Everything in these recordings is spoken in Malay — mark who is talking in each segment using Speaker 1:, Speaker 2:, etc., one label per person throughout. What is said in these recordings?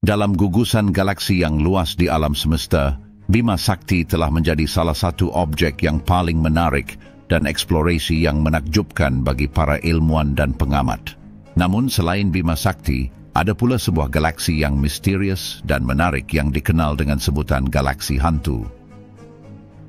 Speaker 1: Dalam gugusan galaksi yang luas di alam semesta, Bima Sakti telah menjadi salah satu objek yang paling menarik dan eksplorasi yang menakjubkan bagi para ilmuwan dan pengamat. Namun selain Bima Sakti, ada pula sebuah galaksi yang misterius dan menarik yang dikenal dengan sebutan galaksi hantu.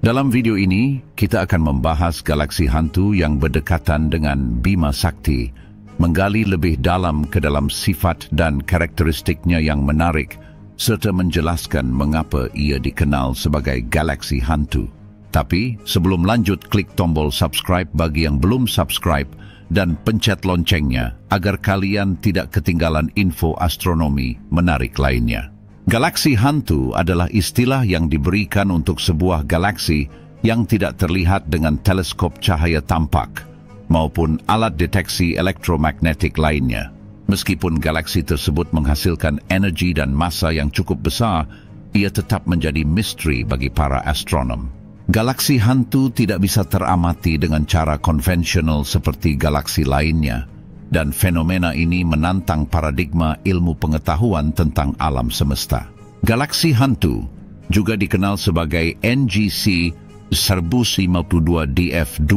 Speaker 1: Dalam video ini, kita akan membahas galaksi hantu yang berdekatan dengan Bima Sakti, menggali lebih dalam ke dalam sifat dan karakteristiknya yang menarik, serta menjelaskan mengapa ia dikenal sebagai galaksi hantu. Tapi, sebelum lanjut, klik tombol subscribe bagi yang belum subscribe dan pencet loncengnya agar kalian tidak ketinggalan info astronomi menarik lainnya. Galaksi hantu adalah istilah yang diberikan untuk sebuah galaksi yang tidak terlihat dengan teleskop cahaya tampak maupun alat deteksi elektromagnetik lainnya. Meskipun galaksi tersebut menghasilkan energi dan massa yang cukup besar, ia tetap menjadi misteri bagi para astronom. Galaksi hantu tidak bisa teramati dengan cara konvensional seperti galaksi lainnya, dan fenomena ini menantang paradigma ilmu pengetahuan tentang alam semesta. Galaksi hantu juga dikenal sebagai NGC 1052 DF2,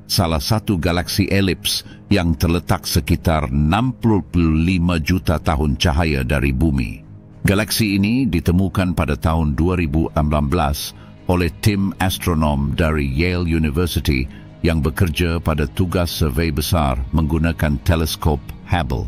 Speaker 1: salah satu galaksi elips yang terletak sekitar 65 juta tahun cahaya dari bumi. Galaksi ini ditemukan pada tahun 2016 oleh tim astronom dari Yale University yang bekerja pada tugas survei besar menggunakan teleskop Hubble.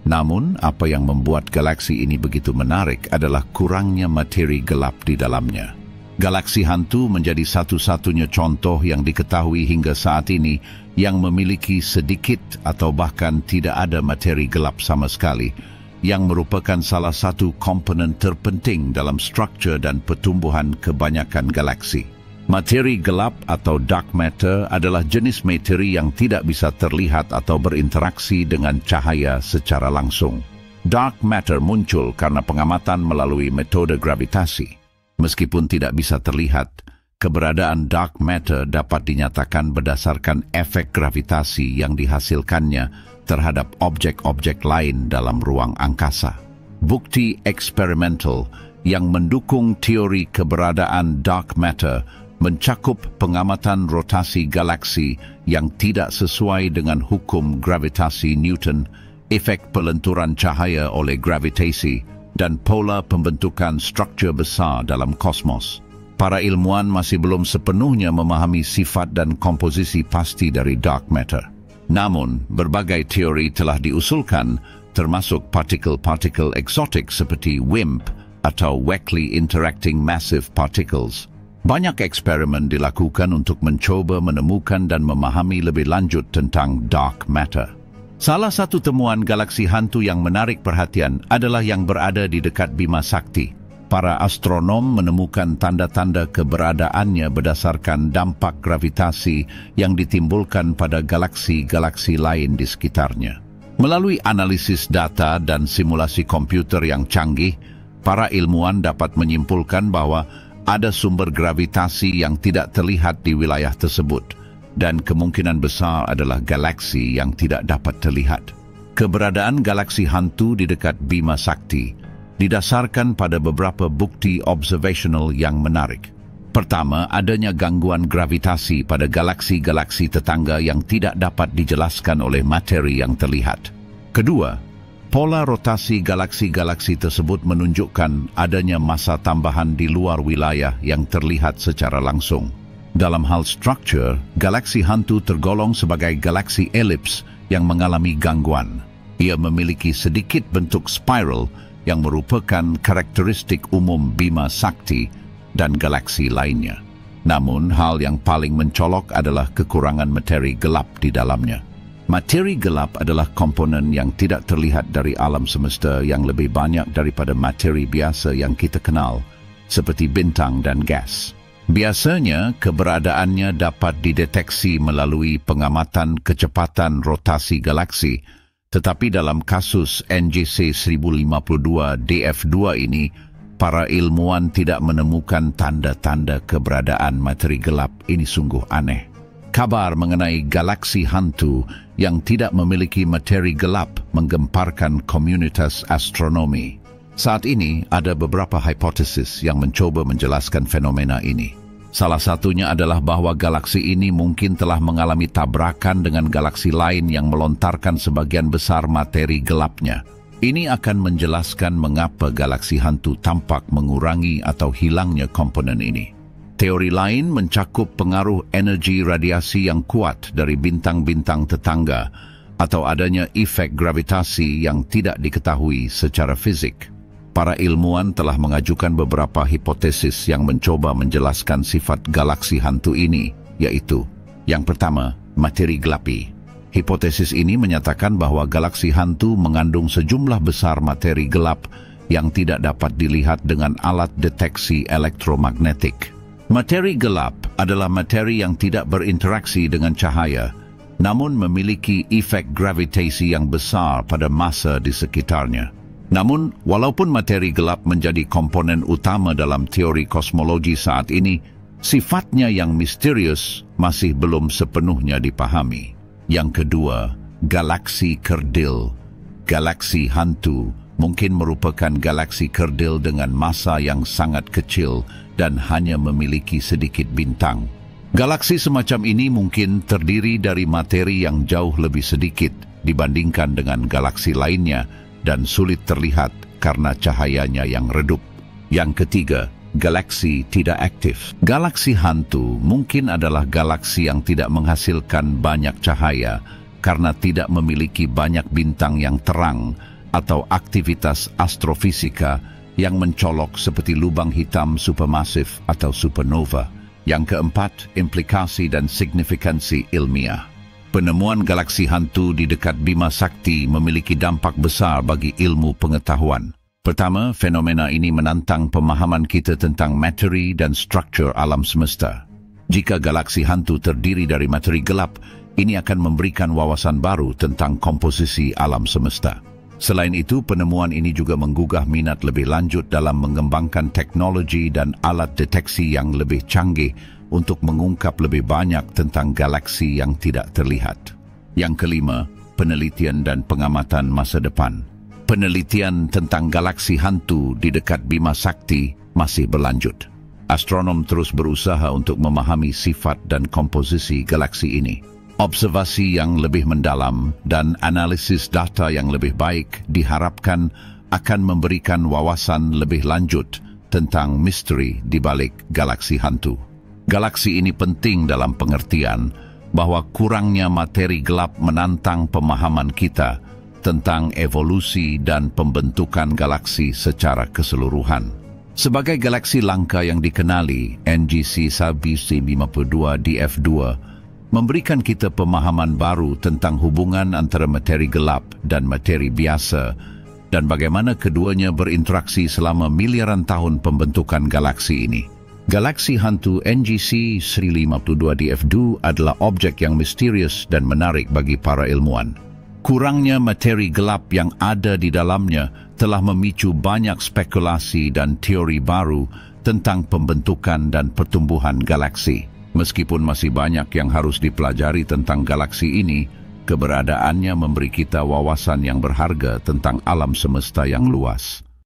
Speaker 1: Namun, apa yang membuat galaksi ini begitu menarik adalah kurangnya materi gelap di dalamnya. Galaksi hantu menjadi satu-satunya contoh yang diketahui hingga saat ini yang memiliki sedikit atau bahkan tidak ada materi gelap sama sekali, yang merupakan salah satu komponen terpenting dalam struktur dan pertumbuhan kebanyakan galaksi. Materi gelap atau dark matter adalah jenis materi yang tidak bisa terlihat atau berinteraksi dengan cahaya secara langsung. Dark matter muncul karena pengamatan melalui metode gravitasi. Meskipun tidak bisa terlihat, keberadaan dark matter dapat dinyatakan berdasarkan efek gravitasi yang dihasilkannya terhadap objek-objek lain dalam ruang angkasa. Bukti eksperimental yang mendukung teori keberadaan dark matter mencakup pengamatan rotasi galaksi yang tidak sesuai dengan hukum gravitasi Newton, efek pelenturan cahaya oleh gravitasi, dan pola pembentukan struktur besar dalam kosmos. Para ilmuwan masih belum sepenuhnya memahami sifat dan komposisi pasti dari dark matter. Namun, berbagai teori telah diusulkan, termasuk partikel-partikel eksotik seperti WIMP atau Weakly Interacting Massive Particles. Banyak eksperimen dilakukan untuk mencoba menemukan dan memahami lebih lanjut tentang dark matter. Salah satu temuan galaksi hantu yang menarik perhatian adalah yang berada di dekat Bima Sakti. Para astronom menemukan tanda-tanda keberadaannya berdasarkan dampak gravitasi yang ditimbulkan pada galaksi-galaksi lain di sekitarnya. Melalui analisis data dan simulasi komputer yang canggih, para ilmuwan dapat menyimpulkan bahwa ada sumber gravitasi yang tidak terlihat di wilayah tersebut, dan kemungkinan besar adalah galaksi yang tidak dapat terlihat. Keberadaan galaksi hantu di dekat Bima Sakti didasarkan pada beberapa bukti observational yang menarik. Pertama, adanya gangguan gravitasi pada galaksi-galaksi tetangga yang tidak dapat dijelaskan oleh materi yang terlihat. Kedua, pola rotasi galaksi-galaksi tersebut menunjukkan adanya massa tambahan di luar wilayah yang terlihat secara langsung. Dalam hal struktur, galaksi hantu tergolong sebagai galaksi elips yang mengalami gangguan. Ia memiliki sedikit bentuk spiral yang merupakan karakteristik umum Bima Sakti dan galaksi lainnya. Namun, hal yang paling mencolok adalah kekurangan materi gelap di dalamnya. Materi gelap adalah komponen yang tidak terlihat dari alam semesta yang lebih banyak daripada materi biasa yang kita kenal, seperti bintang dan gas. Biasanya, keberadaannya dapat dideteksi melalui pengamatan kecepatan rotasi galaksi, tetapi dalam kasus NGC 1052 DF2 ini, para ilmuwan tidak menemukan tanda-tanda keberadaan materi gelap. Ini sungguh aneh. Kabar mengenai galaksi hantu yang tidak memiliki materi gelap menggemparkan komunitas astronomi. Saat ini ada beberapa hipotesis yang mencoba menjelaskan fenomena ini. Salah satunya adalah bahwa galaksi ini mungkin telah mengalami tabrakan dengan galaksi lain yang melontarkan sebagian besar materi gelapnya. Ini akan menjelaskan mengapa galaksi hantu tampak mengurangi atau hilangnya komponen ini. Teori lain mencakup pengaruh energi radiasi yang kuat dari bintang-bintang tetangga atau adanya efek gravitasi yang tidak diketahui secara fisik. Para ilmuwan telah mengajukan beberapa hipotesis yang mencoba menjelaskan sifat galaksi hantu ini, yaitu: yang pertama, materi gelapi. Hipotesis ini menyatakan bahwa galaksi hantu mengandung sejumlah besar materi gelap yang tidak dapat dilihat dengan alat deteksi elektromagnetik. Materi gelap adalah materi yang tidak berinteraksi dengan cahaya, namun memiliki efek gravitasi yang besar pada massa di sekitarnya. Namun, walaupun materi gelap menjadi komponen utama dalam teori kosmologi saat ini, sifatnya yang misterius masih belum sepenuhnya dipahami. Yang kedua, galaksi kerdil. Galaksi hantu mungkin merupakan galaksi kerdil dengan massa yang sangat kecil dan hanya memiliki sedikit bintang. Galaksi semacam ini mungkin terdiri dari materi yang jauh lebih sedikit dibandingkan dengan galaksi lainnya dan sulit terlihat karena cahayanya yang redup. Yang ketiga, galaksi tidak aktif. Galaksi hantu mungkin adalah galaksi yang tidak menghasilkan banyak cahaya karena tidak memiliki banyak bintang yang terang atau aktivitas astrofisika yang mencolok seperti lubang hitam supermasif atau supernova. Yang keempat, implikasi dan signifikansi ilmiah. Penemuan galaksi hantu di dekat Bima Sakti memiliki dampak besar bagi ilmu pengetahuan. Pertama, fenomena ini menantang pemahaman kita tentang materi dan struktur alam semesta. Jika galaksi hantu terdiri dari materi gelap, ini akan memberikan wawasan baru tentang komposisi alam semesta. Selain itu, penemuan ini juga menggugah minat lebih lanjut dalam mengembangkan teknologi dan alat deteksi yang lebih canggih untuk mengungkap lebih banyak tentang galaksi yang tidak terlihat. Yang kelima, penelitian dan pengamatan masa depan. Penelitian tentang galaksi hantu di dekat Bima Sakti masih berlanjut. Astronom terus berusaha untuk memahami sifat dan komposisi galaksi ini. Observasi yang lebih mendalam dan analisis data yang lebih baik diharapkan akan memberikan wawasan lebih lanjut tentang misteri di balik galaksi hantu. Galaksi ini penting dalam pengertian bahwa kurangnya materi gelap menantang pemahaman kita tentang evolusi dan pembentukan galaksi secara keseluruhan. Sebagai galaksi langka yang dikenali, NGC 1152 DF2 memberikan kita pemahaman baru tentang hubungan antara materi gelap dan materi biasa dan bagaimana keduanya berinteraksi selama miliaran tahun pembentukan galaksi ini. Galaksi hantu NGC 1052 DF2 adalah objek yang misterius dan menarik bagi para ilmuwan. Kurangnya materi gelap yang ada di dalamnya telah memicu banyak spekulasi dan teori baru tentang pembentukan dan pertumbuhan galaksi. Meskipun masih banyak yang harus dipelajari tentang galaksi ini, keberadaannya memberi kita wawasan yang berharga tentang alam semesta yang luas.